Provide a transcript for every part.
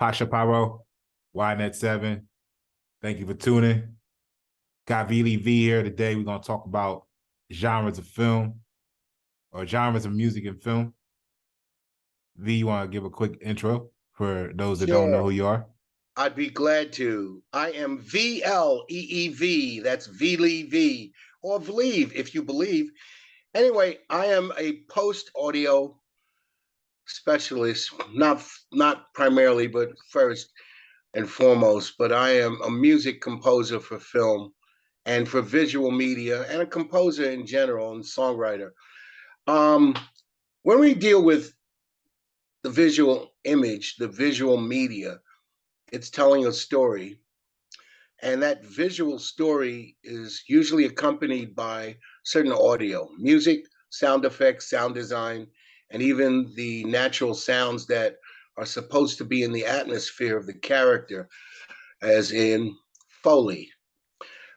Pasha Parroh, YNet7. Thank you for tuning. Got LEE V here today. We're going to talk about genres of film or genres of music and film. V, you want to give a quick intro for those that don't know who you are? I'd be glad to. I am VLEEV. That's VLEE V, or Believe if you believe. Anyway, I am a post-audio specialist, not primarily, but first and foremost. But I am a music composer for film and for visual media, and a composer in general and songwriter. When we deal with the visual image, the visual media, it's telling a story. And that visual story is usually accompanied by certain audio, music, sound effects, sound design, and even the natural sounds that are supposed to be in the atmosphere of the character, as in Foley.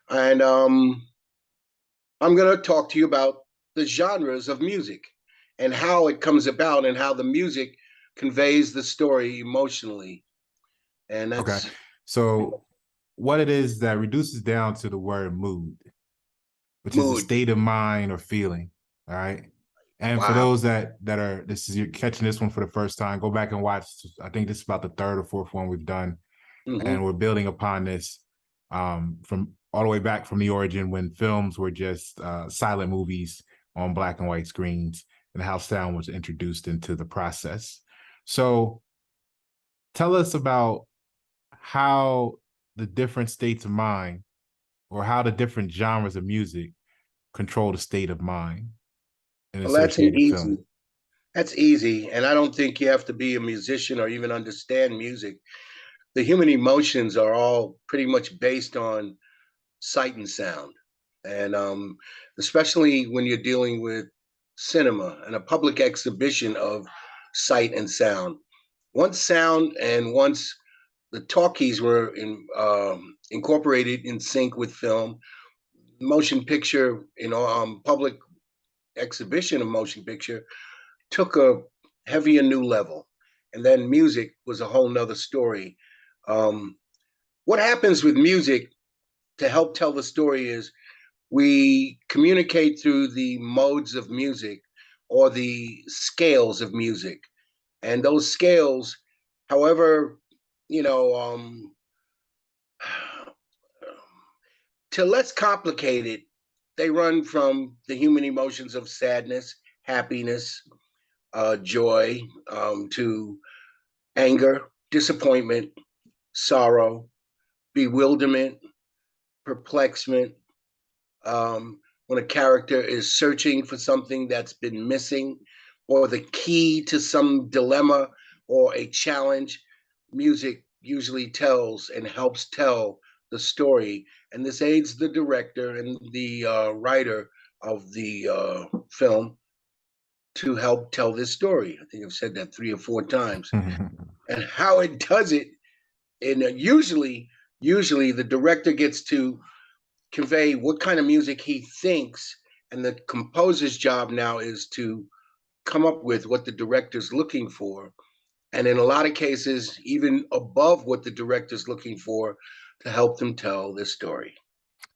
And I'm going to talk to you about the genres of music and how it comes about and how the music conveys the story emotionally. And that's okay. So what it is that reduces down to the word mood, which is a state of mind or feeling. All right. And for those that are you're catching this one for the first time, go back and watch. I think this is about the third or fourth one we've done. And we're building upon this from all the way back from the origin when films were just silent movies on black and white screens, and how sound was introduced into the process. So tell us about how the different states of mind, or how the different genres of music control the state of mind in associated film. That's easy. And I don't think you have to be a musician or even understand music. The human emotions are all pretty much based on sight and sound. And especially when you're dealing with cinema and a public exhibition of sight and sound. Once sound and once the talkies were incorporated in sync with film, motion picture, public exhibition of motion picture took a heavier new level. And then music was a whole nother story. What happens with music to help tell the story is we communicate through the modes of music or the scales of music. And those scales, however, to less complicated, they run from the human emotions of sadness, happiness, joy, to anger, disappointment, sorrow, bewilderment, perplexment. When a character is searching for something that's been missing, or the key to some dilemma or a challenge, music usually tells and helps tell the story. And this aids the director and the writer of the film to help tell this story. I think I've said that 3 or 4 times. And how it does it, and usually the director gets to convey what kind of music he thinks, and the composer's job now is to come up with what the director's looking for. And in a lot of cases, even above what the director's looking for, to help them tell this story.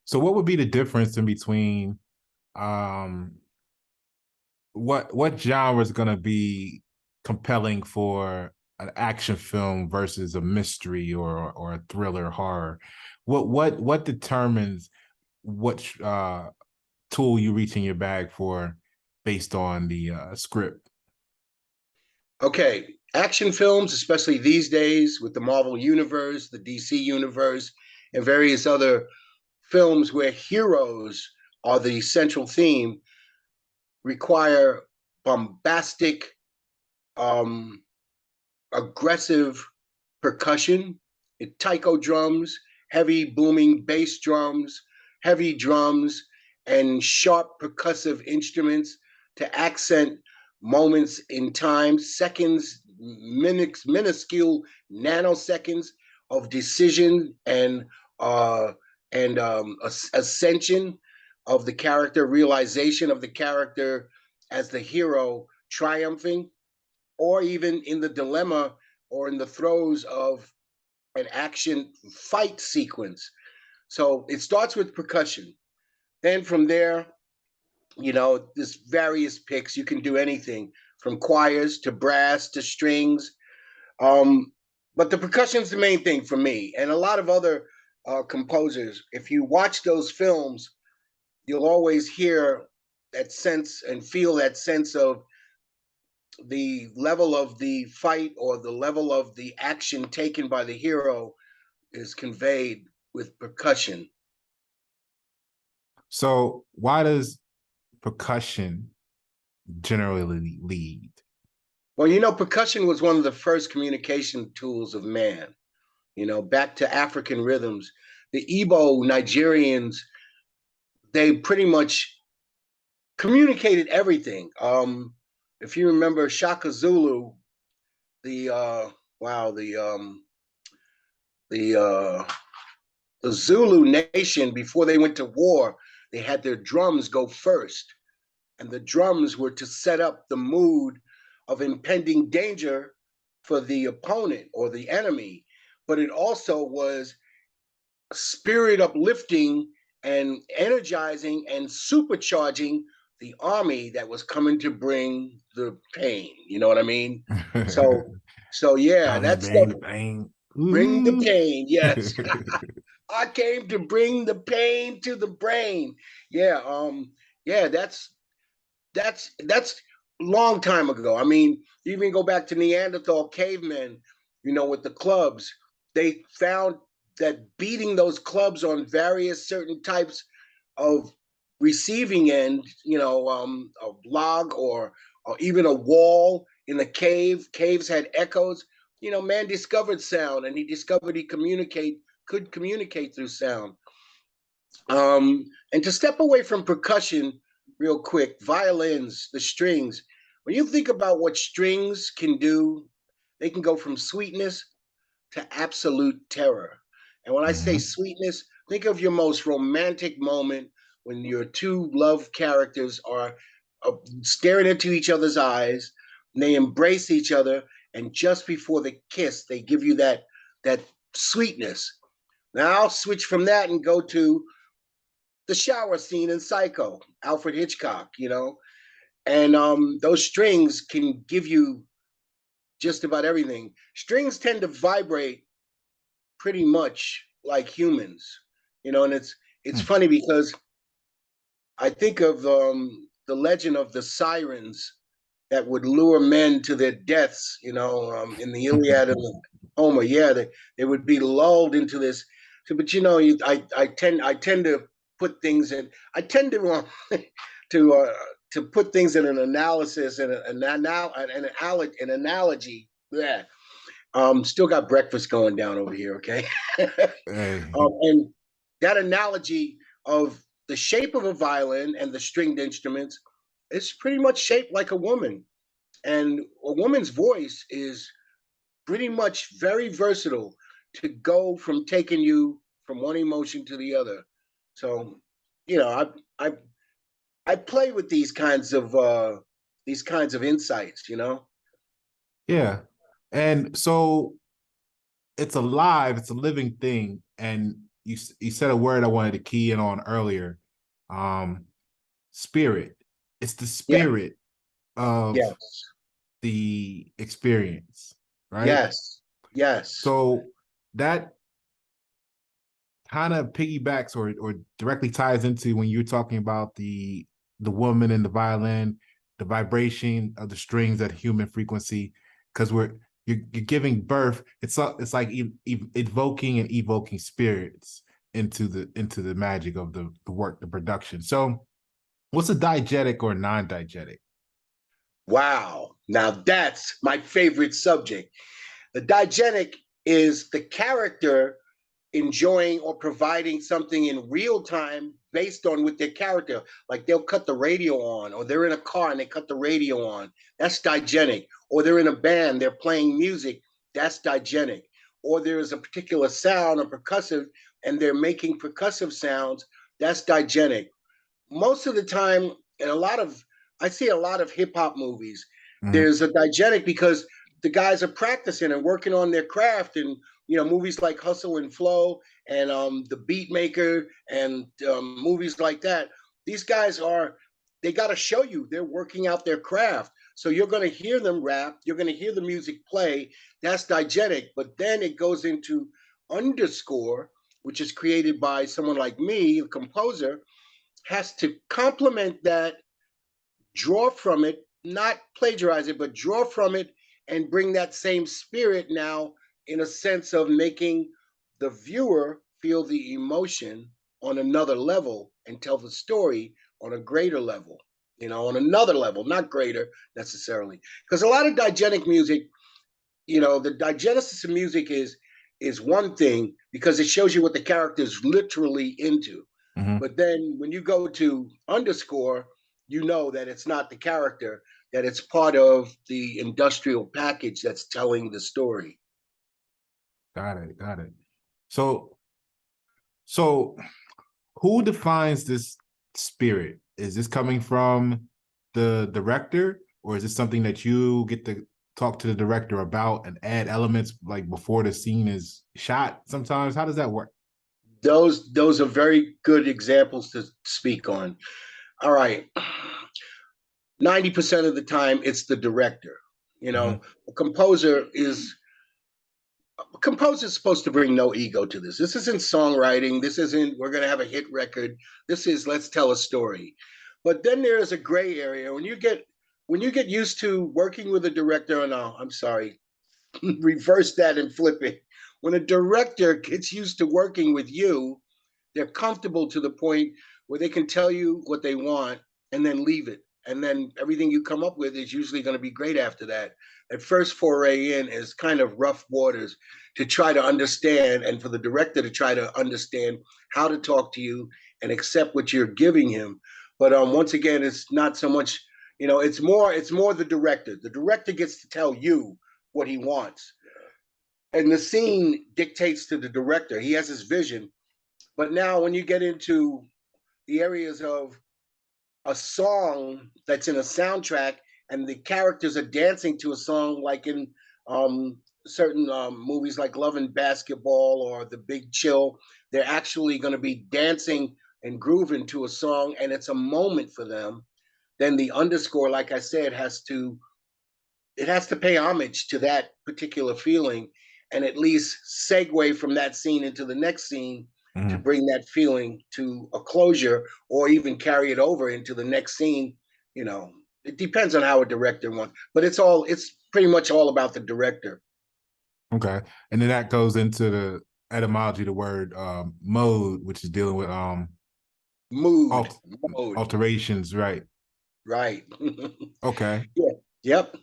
So what would be the difference in between what genre is going to be compelling for an action film versus a mystery or a thriller horror? What determines what tool you reach in your bag for based on the script? Okay, action films, especially these days with the Marvel Universe, the DC Universe, and various other films where heroes are the central theme, require bombastic, aggressive percussion, taiko drums, heavy booming bass drums, heavy drums, and sharp percussive instruments to accent moments in time, seconds, minutes, minuscule nanoseconds of decision and ascension of the character, realization of the character as the hero triumphing, or even in the dilemma or in the throes of an action fight sequence. So it starts with percussion. Then from there, there's various picks. You can do anything from choirs to brass to strings. But the percussion's the main thing for me. And a lot of other composers, if you watch those films, you'll always hear that sense and feel that sense of the level of the fight or the level of the action taken by the hero is conveyed with percussion. So why does percussion generally lead? Well, percussion was one of the first communication tools of man. Back to African rhythms. The Igbo Nigerians, they pretty much communicated everything. If you remember Shaka Zulu, the Zulu nation, before they went to war, they had their drums go first, and the drums were to set up the mood of impending danger for the opponent or the enemy, but it also was spirit uplifting and energizing and supercharging the army that was coming to bring the pain. You know what I mean? So yeah, Coming to that's bang the the bang. bring the Ooh. pain. Yes. I came to bring the pain to the brain. Yeah, yeah, that's a long time ago. I mean, even go back to Neanderthal cavemen, with the clubs, they found that beating those clubs on various certain types of receiving end, a log or even a wall in a cave. Caves had echoes. Man discovered sound, and he discovered he could communicate through sound. And to step away from percussion real quick, violins, the strings, when you think about what strings can do, they can go from sweetness to absolute terror. And when I say Mhm. sweetness, think of your most romantic moment when your two love characters are staring into each other's eyes, and they embrace each other, and just before the kiss, they give you that sweetness. Now I'll switch from that and go to the shower scene in Psycho, Alfred Hitchcock, and those strings can give you just about everything. Strings tend to vibrate pretty much like humans, and it's Hmm. funny because I think of the legend of the sirens that would lure men to their deaths, in the Iliad and the Homer. Yeah, they would be lulled into this. So, but I tend to put things in. I tend to to uh, to put things in an analysis and an analogy. Yeah, still got breakfast going down over here. Okay, Hey, and that analogy of the shape of a violin and the stringed instruments is pretty much shaped like a woman. And a woman's voice is pretty much very versatile to go from taking you from one emotion to the other. So, I I play with these kinds of insights. yeah. And so it's alive, it's a living thing. And you said a word I wanted to key in on earlier. Um, spirit. It's the Yeah. spirit of Yes. the experience, right? Yes. Yes. So that kind of piggybacks or directly ties into when you're talking about the woman and the violin, the vibration of the strings at human frequency, because you're giving birth. It's like evoking and evoking spirits into the magic of the work, the production. So, what's a diegetic or non-diegetic? Wow. Now that's my favorite subject. The diegetic is the character enjoying or providing something in real time based on with their character. Like they'll cut the radio on, or they're in a car and they cut the radio on. That's diegetic. Or they're in a band, they're playing music. That's diegetic. Or there is a particular sound or percussive, and they're making percussive sounds. That's diegetic. Most of the time, and I see a lot of hip hop movies. Mhm. There's a diegetic because the guys are practicing and working on their craft, and movies like Hustle and Flow and The Beat Maker and movies like that. These guys they got to show you they're working out their craft. So you're going to hear them rap, you're going to hear the music play. That's diegetic, but then it goes into underscore, which is created by someone like me, a composer, has to complement that, draw from it, not plagiarize it, but draw from it and bring that same spirit now in a sense of making the viewer feel the emotion on another level and tell the story on a greater level, on another level, not greater necessarily. Because a lot of diegetic music, the diegenesis of music is one thing because it shows you what the character is literally into. Mm-hmm. But then when you go to underscore, you know that it's not the character, that it's part of the industrial package that's telling the story. Got it. Got it. So who defines this spirit? Is this coming from the director, or is this something that you get to talk to the director about and add elements like before the scene is shot sometimes? How does that work? Those are very good examples to speak on. All right. 90% of the time it's the director. Mm-hmm. A composer's supposed to bring no ego to this. This isn't songwriting. This isn't we're going to have a hit record. This is let's tell a story. But then there is a gray area when you get used to working with a director. No, I'm sorry, reverse that and flip it. When a director gets used to working with you, they're comfortable to the point where they can tell you what they want and then leave it. And then everything you come up with is usually going to be great after that. At first foray in is kind of rough waters to try to understand, and for the director to try to understand how to talk to you and accept what you're giving him. But once again, it's not so much, it's more the director. The director gets to tell you what he wants. And the scene dictates to the director. He has his vision. But now when you get into the areas of a song that's in a soundtrack and the characters are dancing to a song, like in certain movies like Love and Basketball or The Big Chill, they're actually going to be dancing and grooving to a song and it's a moment for them. Then the underscore, like I said, has to pay homage to that particular feeling and at least segue from that scene into the next scene to Mm-hmm. bring that feeling to a closure or even carry it over into the next scene. It depends on how a director wants, but it's pretty much all about the director. Okay. And then that goes into the etymology of the word mode, which is dealing with Mood, alt mode, alterations, right? right. Okay. Yeah, yep.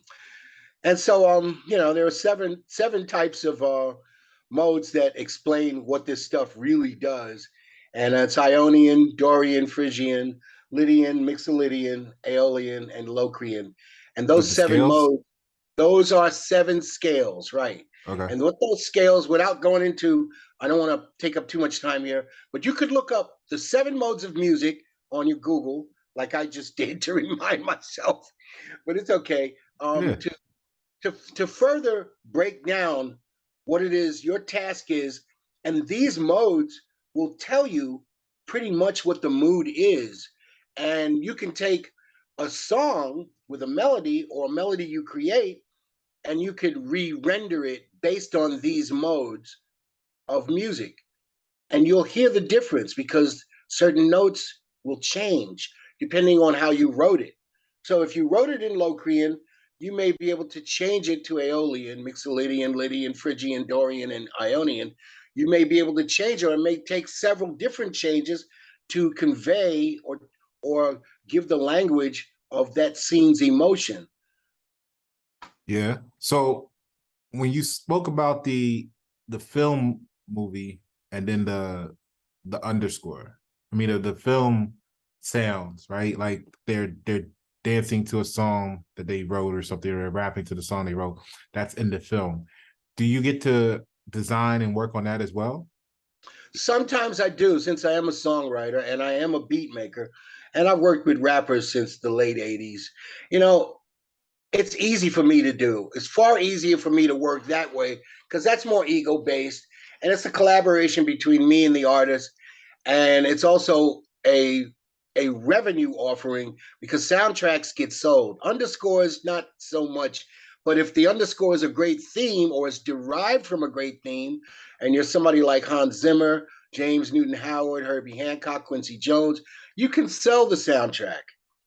And so there are seven types of modes that explain what this stuff really does. And it's Ionian, Dorian, Phrygian, Lydian, Mixolydian, Aeolian, and Locrian. And those With the seven scales? modes, those are seven scales, right? Okay. And what those scales, without going into, I don't want to take up too much time here, but you could look up the seven modes of music on your Google, like I just did to remind myself, but it's okay. Yeah. To further break down what it is your task is, and these modes will tell you pretty much what the mood is. And you can take a song with a melody or a melody you create and you could re-render it based on these modes of music, and you'll hear the difference because certain notes will change depending on how you wrote it. So if you wrote it in Locrian, you may be able to change it to Aeolian, Mixolydian, Lydian, Phrygian, Dorian, and Ionian. You may be able to change it, or it may take several different changes to convey or give the language of that scene's emotion. Yeah. So when you spoke about the film movie and then the underscore, I mean the film sounds, right? Like they're dancing to a song that they wrote or something, or rapping to the song they wrote. That's in the film. Do you get to design and work on that as well? Sometimes I do, since I am a songwriter and I am a beat maker, and I've worked with rappers since the late 80s. You know, It's easy for me to do. It's far easier for me to work that way because that's more ego based, and it's a collaboration between me and the artist, and it's also a revenue offering because soundtracks get sold. Underscores not so much, but if the underscore is a great theme or is derived from a great theme, and you're somebody like Hans Zimmer, James Newton Howard, Herbie Hancock, Quincy Jones, you can sell the soundtrack.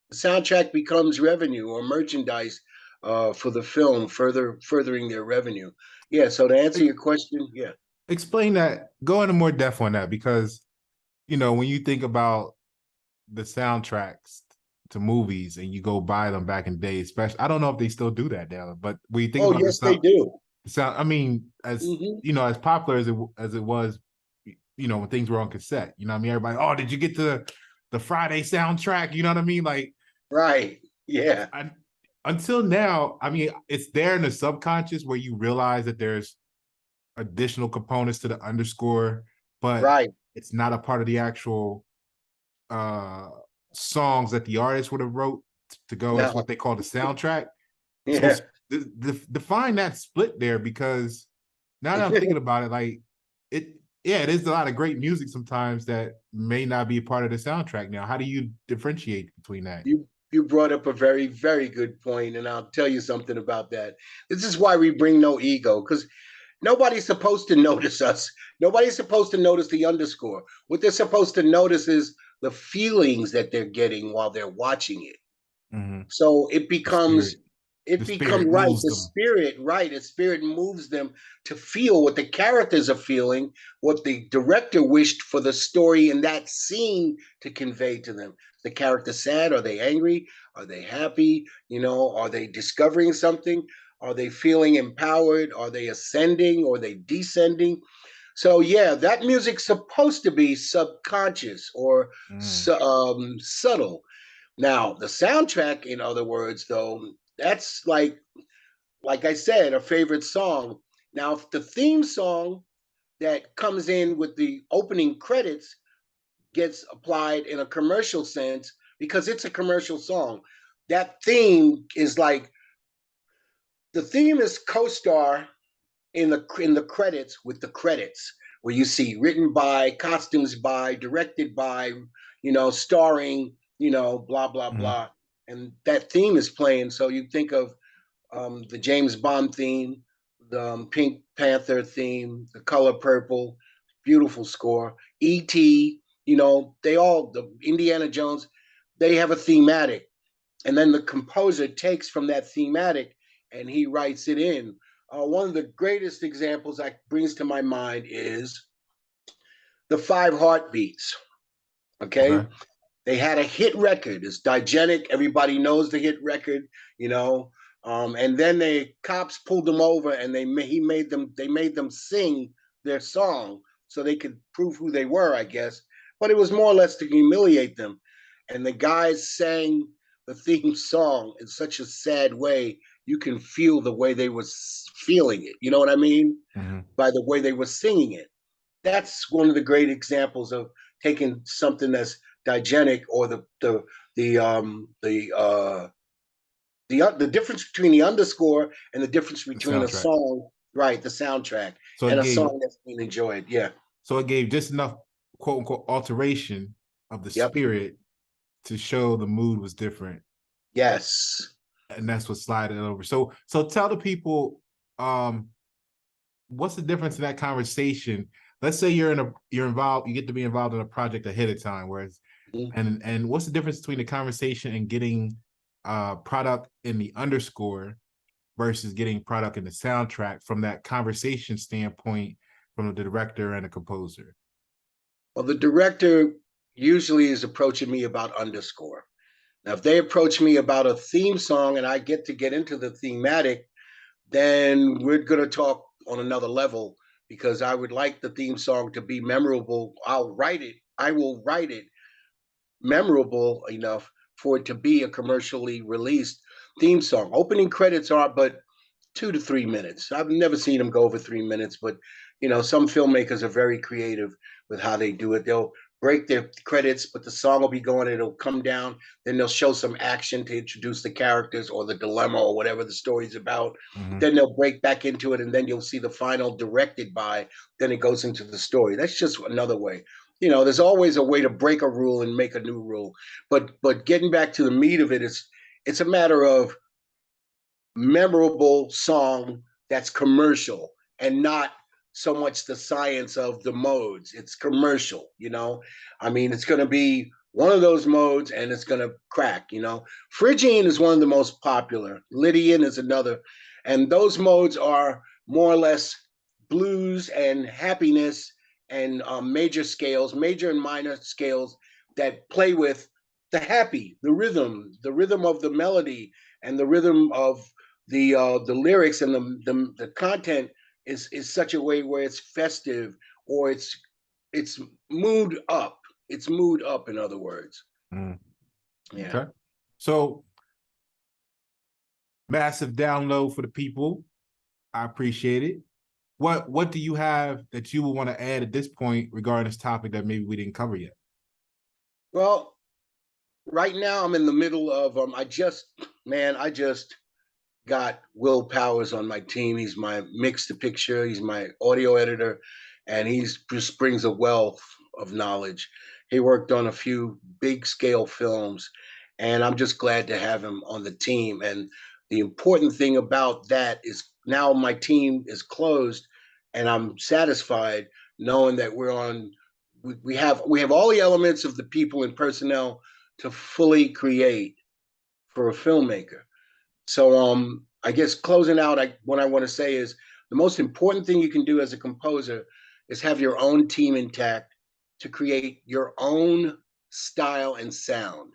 The soundtrack becomes revenue or merchandise for the film, furthering their revenue. Yeah. So to answer your question, yeah. Explain that. Go into more depth on that because when you think about the soundtracks to movies and you go buy them back in the day, especially I don't know if they still do that now, but when you think Oh, about yes, they do. the sound, I mean, as as popular as it was, when things were on cassette, what I mean? Everybody, oh, did you get the Friday soundtrack? You know what I mean? Like, right. Yeah. Until now, I mean, it's there in the subconscious where you realize that there's additional components to the underscore, but right. it's not a part of the actual songs that the artist would have wrote to go as what they call the soundtrack. Yeah. So define that split there, because now that I'm thinking about it, like it is a lot of great music sometimes that may not be a part of the soundtrack. Now, how do you differentiate between that? You brought up a very, very good point, and I'll tell you something about that. This is why we bring no ego, because nobody's supposed to notice us. Nobody's supposed to notice the underscore. What they're supposed to notice is the feelings that they're getting while they're watching it. So it becomes right. The spirit, right? The spirit moves them to feel what the characters are feeling, what the director wished for the story in that scene to convey to them. The character sad? Are they angry? Are they happy? Are they discovering something? Are they feeling empowered? Are they ascending or are they descending? So yeah, that music's supposed to be subconscious or subtle. Now, the soundtrack, in other words, though, that's like I said, a favorite song. Now, if the theme song that comes in with the opening credits gets applied in a commercial sense, because it's a commercial song, that theme is like the theme is co-star in the credits with the credits, where you see written by, costumes by, directed by, starring, blah blah blah, and that theme is playing. So you think of the James Bond theme, the Pink Panther theme, The Color Purple, beautiful score. E.T., the Indiana Jones, they have a thematic, and then the composer takes from that thematic and he writes it in. One of the greatest examples that brings to my mind is the Five Heartbeats. Okay. They had a hit record. It's Digenic. Everybody knows the hit record, and then the cops pulled them over and they made them sing their song so they could prove who they were, I guess. But it was more or less to humiliate them. And the guys sang the theme song in such a sad way, you can feel the way they were feeling it. You know what I mean? By the way they were singing it. That's one of the great examples of taking something that's digenic, or the difference between the underscore and the difference between a song, right? The soundtrack, and a song that's being enjoyed. Yeah. So it gave just enough quote unquote alteration of the spirit to show the mood was different. Yes. And that's what slided it over. So tell the people, what's the difference in that conversation? Let's say you're involved, you get to be involved in a project ahead of time, whereas and what's the difference between the conversation and getting product in the underscore versus getting product in the soundtrack from that conversation standpoint from the director and the composer? Well, the director usually is approaching me about underscore. Now, if they approach me about a theme song and I get into the thematic, then we're going to talk on another level, because I would like the theme song to be memorable. I will write it memorable enough for it to be a commercially released theme song. Opening credits are but 2 to 3 minutes. I've never seen them go over 3 minutes, but some filmmakers are very creative with how they do it. They'll break the credits, but the song will be going, it'll come down, then they'll show some action to introduce the characters or the dilemma or whatever the story's about. Then they'll break back into it, and then you'll see the final directed by, then it goes into the story. That's just another way. You know, there's always a way to break a rule and make a new rule. But getting back to the meat of it, it's a matter of memorable song that's commercial and not so much the science of the modes. It's commercial, you know. I mean, it's going to be one of those modes and it's going to crack, you know. Phrygian is one of the most popular. Lydian is another. And those modes are more or less blues and happiness and major scales, major and minor scales that play with the happy, the rhythm of the melody and the rhythm of the lyrics and the content is such a way where it's festive or it's mood up. It's mood up, in other words. Yeah. Okay. So massive download for the people. I appreciate it. What do you have that you would want to add at this point regarding this topic that maybe we didn't cover yet? Well, right now I'm in the middle of I just got Will Powers on my team. He's my mix the picture. He's my audio editor, and he's just brings a wealth of knowledge. He worked on a few big scale films, and I'm just glad to have him on the team. And the important thing about that is now my team is closed, and I'm satisfied knowing that we're on. We have all the elements of the people and personnel to fully create for a filmmaker. So I guess closing out, what I want to say is the most important thing you can do as a composer is have your own team intact to create your own style and sound.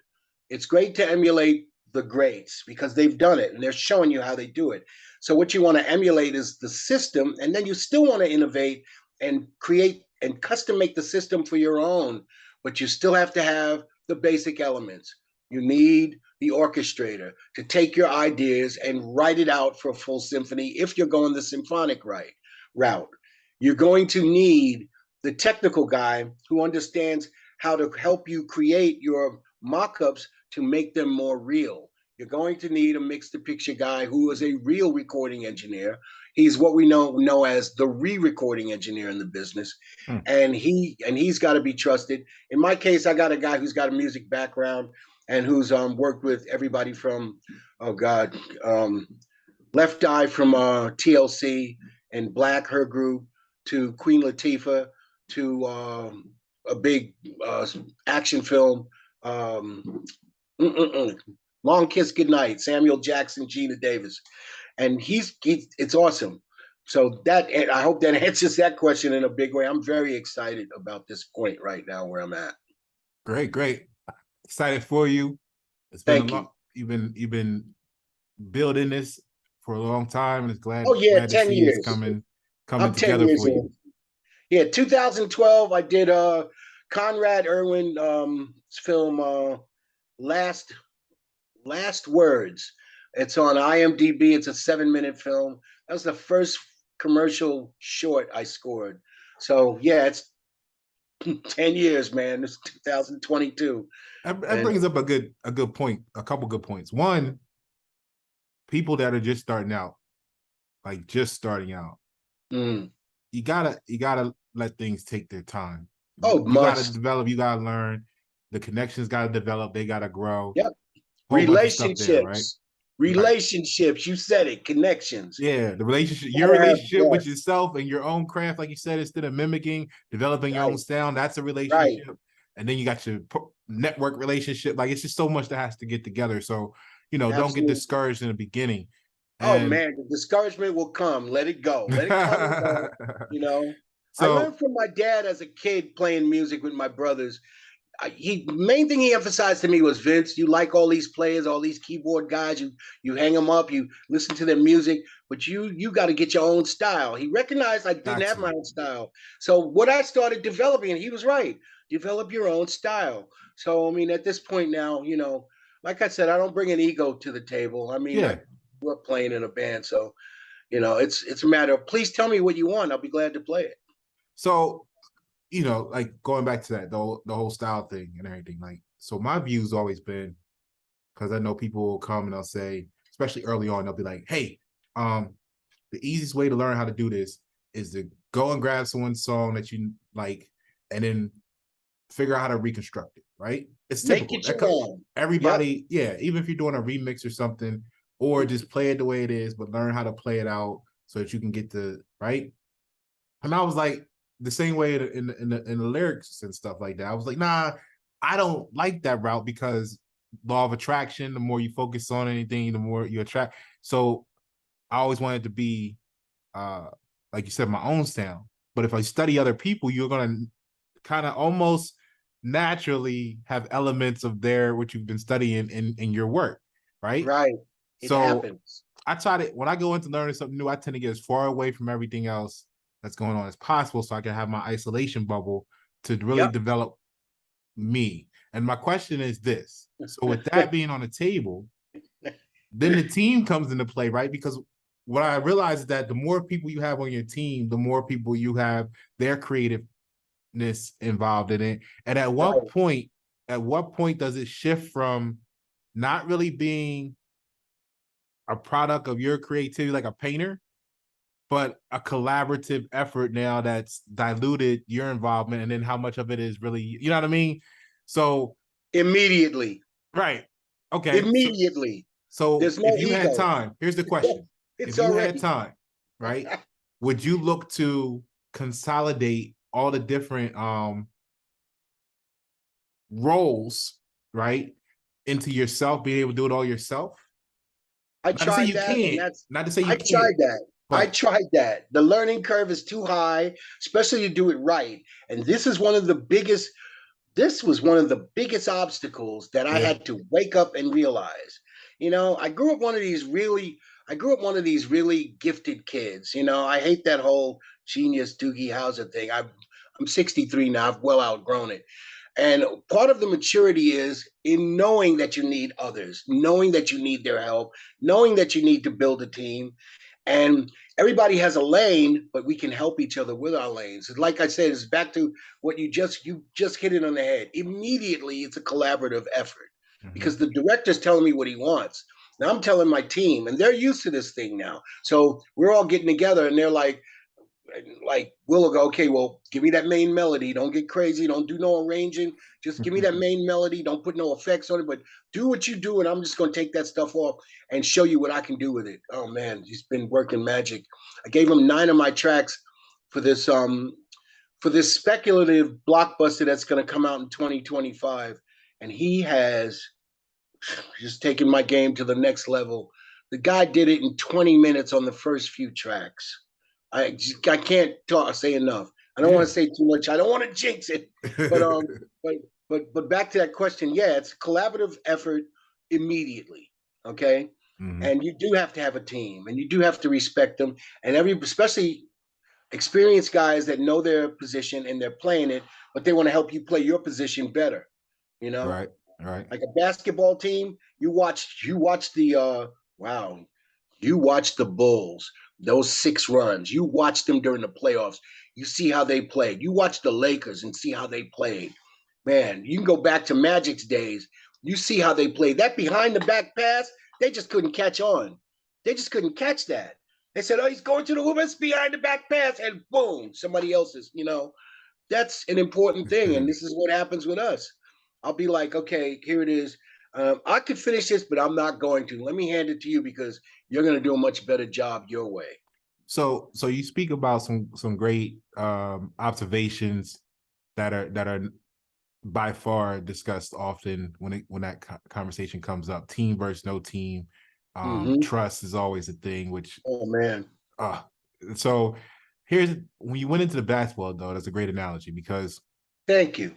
It's great to emulate the greats because they've done it and they're showing you how they do it. So what you want to emulate is the system, and then you still want to innovate and create and custom make the system for your own, but you still have to have the basic elements. You need the orchestrator to take your ideas and write it out for a full symphony if you're going the symphonic route. You're going to need the technical guy who understands how to help you create your mock-ups to make them more real. You're going to need a mix-to-picture guy who is a real recording engineer. He's what we know as the re-recording engineer in the business. And he's got to be trusted. In my case, I got a guy who's got a music background and who's worked with everybody from, Left Eye from TLC and Black, her group, to Queen Latifah, to a big action film, Long Kiss Goodnight, Samuel Jackson, Gina Davis. And it's awesome. So I hope that answers that question in a big way. I'm very excited about this point right now where I'm at. Great. Excited for you. It's been you've been building this for a long time, and it's glad to 10 see years. It's coming I'm together 10 years for you. old. Yeah, 2012 I did Conrad Irwin's film Last Words. It's on IMDb. It's a 7-minute film. That was the first commercial short I scored. So yeah, it's 10 years, man. It's 2022. That brings up a good point, a couple good points. One, people that are just starting out, you gotta let things take their time. You gotta develop, you gotta learn. The connections gotta develop, they gotta grow. Yep. Relationships. Relationships, you said it, connections. Yeah, the relationship, your relationship with yourself and your own craft, like you said, instead of mimicking, developing your own sound, that's a relationship. Right. And then you got your network relationship. Like, it's just so much that has to get together. So, don't get discouraged in the beginning. And, oh man, the discouragement will come. Let it go. Let it come. So, I learned from my dad as a kid playing music with my brothers. Main thing he emphasized to me was, Vince, you like all these players, all these keyboard guys, you hang them up, you listen to their music, but you got to get your own style. He recognized I didn't have my own style. So what I started developing, and he was right, develop your own style. So, I mean, at this point now, like I said, I don't bring an ego to the table. I mean, I grew up playing in a band. So, it's a matter of, please tell me what you want. I'll be glad to play it. So, you know, like going back to that, the whole style thing and everything. Like, so my view's always been, because I know people will come and they'll say, especially early on, they'll be like, hey, the easiest way to learn how to do this is to go and grab someone's song that you like and then figure out how to reconstruct it, right? It's Make typical. it your own. Everybody, yeah, even if you're doing a remix or something, or just play it the way it is, but learn how to play it out so that you can get the right. And I was like, the same way in the lyrics and stuff like that. I was like, nah, I don't like that route because law of attraction, the more you focus on anything, the more you attract. So I always wanted to be like you said, my own sound. But if I study other people, you're gonna kind of almost naturally have elements of their what you've been studying in your work, right? Right. It So happens. I try to when I go into learning something new, I tend to get as far away from everything else that's going on as possible so I can have my isolation bubble to really Yep. develop me. And my question is this. So with that being on the table, then the team comes into play, right? Because what I realize is that the more people you have on your team, the more people you have their creativeness involved in it. And at what point does it shift from not really being a product of your creativity like a painter, but a collaborative effort now that's diluted your involvement and then how much of it is really, you know what I mean? So Immediately. right. Okay. Immediately. So There's no if you had ego. time, here's the question. It's If you had already. time, right, would you look to consolidate all the different roles, right, into yourself, being able to do it all yourself? I Not to say tried you that, and can't, that's not to say you I can't, tried that. I but tried that. The learning curve is too high, especially to do it right. And this was one of the biggest obstacles that I yeah, had to wake up and realize. You know, I grew up one of these really gifted kids. You know, I hate that whole genius Doogie Howser thing. I'm 63 now. I've well outgrown it. And part of the maturity is in knowing that you need others, knowing that you need their help, knowing that you need to build a team. And everybody has a lane, but we can help each other with our lanes. And like I said, it's back to what you just hit it on the head. Immediately, it's a collaborative effort because the director's telling me what he wants. Now I'm telling my team, and they're used to this thing now. So we're all getting together, and they're like Will go, okay, well, give me that main melody. Don't get crazy. Don't do no arranging. Just give me that main melody. Don't put no effects on it, but do what you do, and I'm just gonna take that stuff off and show you what I can do with it. Oh man, he's been working magic. I gave him 9 of my tracks for this speculative blockbuster that's gonna come out in 2025, and he has just taken my game to the next level. The guy did it in 20 minutes on the first few tracks. I can't say enough. I don't want yeah. to say too much. I don't want to jinx it. But but but back to that question. Yeah, it's a collaborative effort immediately. Okay. Mhm. And you do have to have a team and you do have to respect them. And especially experienced guys that know their position and they're playing it, but they want to help you play your position better. You know, Right, right, like a basketball team, you watch the wow, you watch the Bulls, those 6 runs. You watch them during the playoffs. You see how they played. You watch the Lakers and see how they played. Man, you can go back to Magic's days. You see how they played. That behind the back pass, they just couldn't catch on. They just couldn't catch that. They said, "Oh, he's going to the hoop. It's behind the back pass," and boom, somebody else's. That's an important thing, and this is what happens with us. I'll be like, okay, here it is. I could finish this, but I'm not going to. Let me hand it to you because you're going to do a much better job your way. So you speak about some great observations that are by far discussed often when that conversation comes up. Team versus no team. Mm-hmm. Trust is always a thing, which Oh man, uh so here's when you went into the basketball though, that's a great analogy because thank you.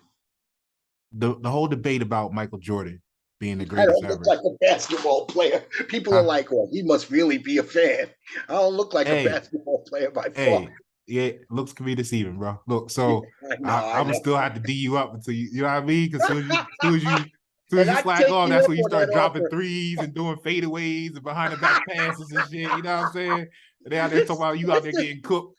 the whole debate about Michael Jordan being the I greatest don't look ever. like a basketball player. People are Huh? like, well, he must really be a fan. I don't look like a Hey, basketball player by far. hey, yeah, looks can be deceiving, bro. Look, so I know, I I'm gonna know. still have to D you up until you know what I mean? Because soon as And you I slack take off, you that's up when you on start that dropping offer. threes and doing fadeaways and behind the back passes and shit. You know what I'm saying? And they out there talking about you out there Listen, getting cooked.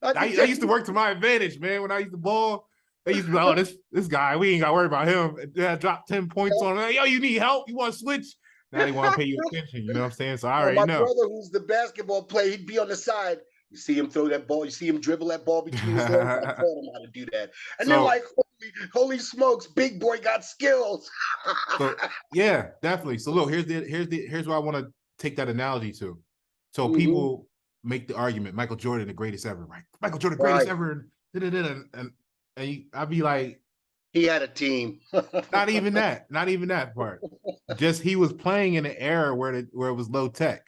I I can tell used to you. work to my advantage, man. When I used to ball, They used to be like, oh, this guy, we ain't got to worry about him. And drop 10 points on him. Like, yo, you need help? You want to switch? Now they want to pay you attention. You know what I'm saying? So I already My know. brother, who's the basketball player, he'd be on the side. You see him throw that ball. You see him dribble that ball between his legs. I taught him how to do that. And they're So, like, holy smokes, big boy got skills. so yeah, definitely. So look, here's what I want to take that analogy to. So people make the argument, Michael Jordan, the greatest ever, right? Michael Jordan, greatest ever, and I'd be like, he had a team. not even that part. Just he was playing in an era where it was low tech.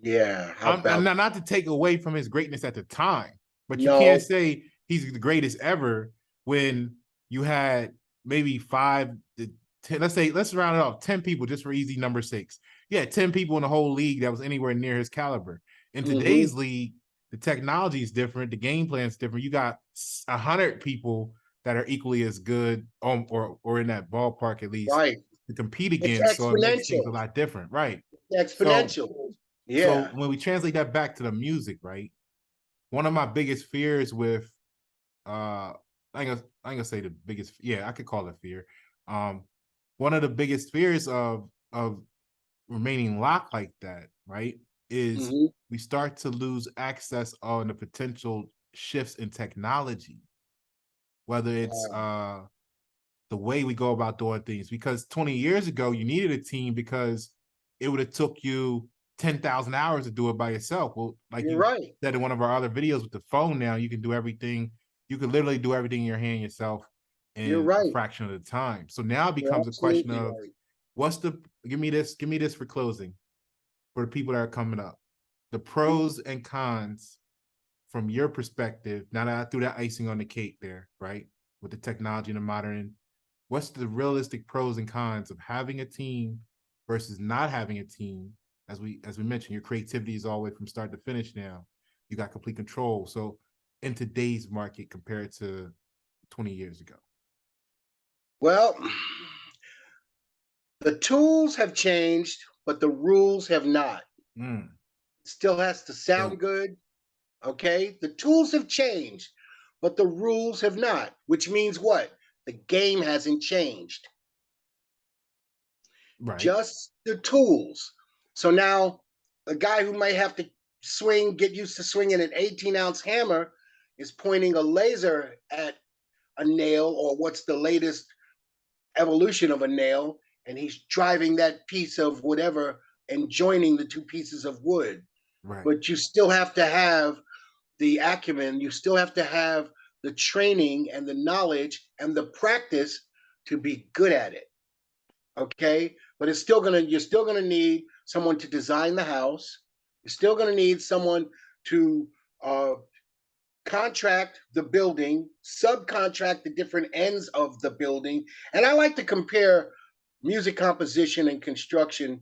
Yeah, I'm not to take away from his greatness at the time, but you No. can't say he's the greatest ever when you had maybe 5 to 10. Let's round it off 10 people just for easy number 6. Yeah, 10 people in the whole league that was anywhere near his caliber. In today's league, the technology is different, the game plan is different. You got 100 people that are equally as good, or in that ballpark at least, to compete against. So it makes things a lot different, right? Exponential. So when we translate that back to the music, right? One of my biggest fears with I ain't gonna say the biggest, yeah, I could call it fear. One of the biggest fears of remaining locked like that, right, is we start to lose access on the potential shifts in technology, whether it's the way we go about doing things. Because 20 years ago, you needed a team because it would have took you 10,000 hours to do it by yourself. Well, like you said in one of our other videos with the phone, now you can do everything. You can literally do everything in your hand yourself in a fraction of the time. So now it becomes a question of give me this for closing for the people that are coming up. The pros and cons from your perspective, now that I threw that icing on the cake there, right? With the technology and the modern, what's the realistic pros and cons of having a team versus not having a team? As we mentioned, your creativity is all the way from start to finish now. You got complete control. So in today's market compared to 20 years ago? Well, the tools have changed, but the rules have not. Still has to sound good. Okay. The tools have changed, but the rules have not, which means what? The game hasn't changed. Right. Just the tools. So now a guy who might have to get used to swinging an 18-ounce hammer is pointing a laser at a nail, or what's the latest evolution of a nail, and he's driving that piece of whatever and joining the 2 pieces of wood. Right. But you still have to have the acumen, you still have to have the training and the knowledge and the practice to be good at it. Okay, but you're still gonna need someone to design the house. You're still gonna need someone to contract the building, subcontract the different ends of the building. And I like to compare music composition and construction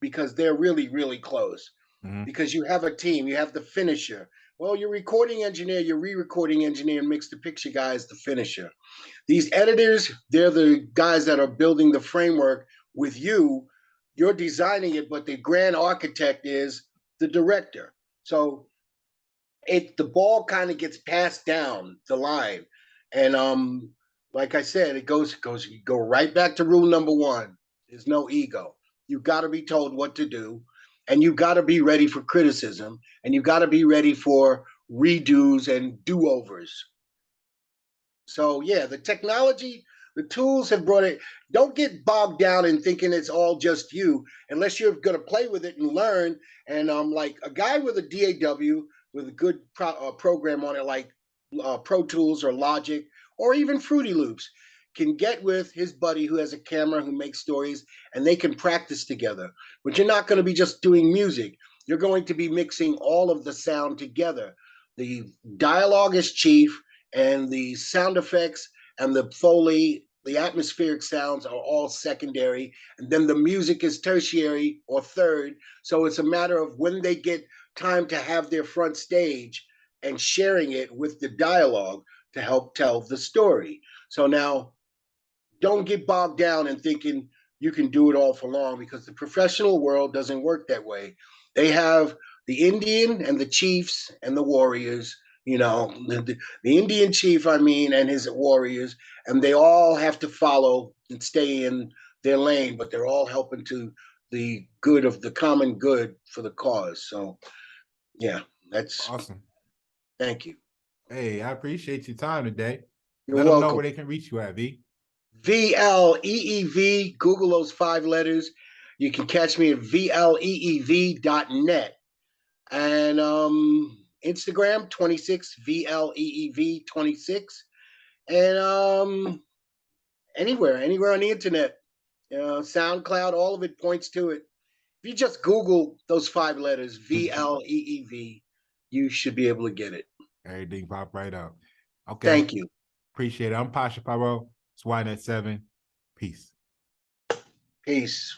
because they're really, really close. Because you have a team, you have the finisher. Well, your recording engineer, your re-recording engineer, and mix the picture guy is the finisher. These editors, they're the guys that are building the framework with you. You're designing it, but the grand architect is the director. So the ball kind of gets passed down the line. And like I said, you go right back to rule number 1. There's no ego. You got to be told what to do, and you got to be ready for criticism, and you got to be ready for redos and do-overs. So yeah, the technology, the tools have brought it. Don't get bogged down in thinking it's all just you, unless you're going to play with it and learn. And like a guy with a DAW with a good program on it, like Pro Tools or Logic or even Fruity Loops, can get with his buddy who has a camera, who makes stories, and they can practice together. But you're not going to be just doing music. You're going to be mixing all of the sound together. The dialogue is chief, and the sound effects and the Foley, the atmospheric sounds are all secondary. And then the music is tertiary or third. So it's a matter of when they get time to have their front stage and sharing it with the dialogue to help tell the story. So now, don't get bogged down in thinking you can do it all for long, because the professional world doesn't work that way. They have the Indian and the chiefs and the warriors, You know, the Indian chief, I mean, and his warriors, and they all have to follow and stay in their lane, but they're all helping to the good of the common good for the cause. So, yeah, that's Awesome. thank you. Hey, I appreciate your time today. You're Let them know welcome. where they can reach you at, V. VLEEV, Google those 5 letters. You can catch me at VLEEV.net. And Instagram 26 VLEEV 26. And anywhere on the internet, SoundCloud, all of it points to it. If you just Google those 5 letters, VLEEV, you should be able to get it. Everything pop right up. Okay. Thank you. Appreciate it. I'm Pasha Paroh. It's YNet7. Peace. Peace.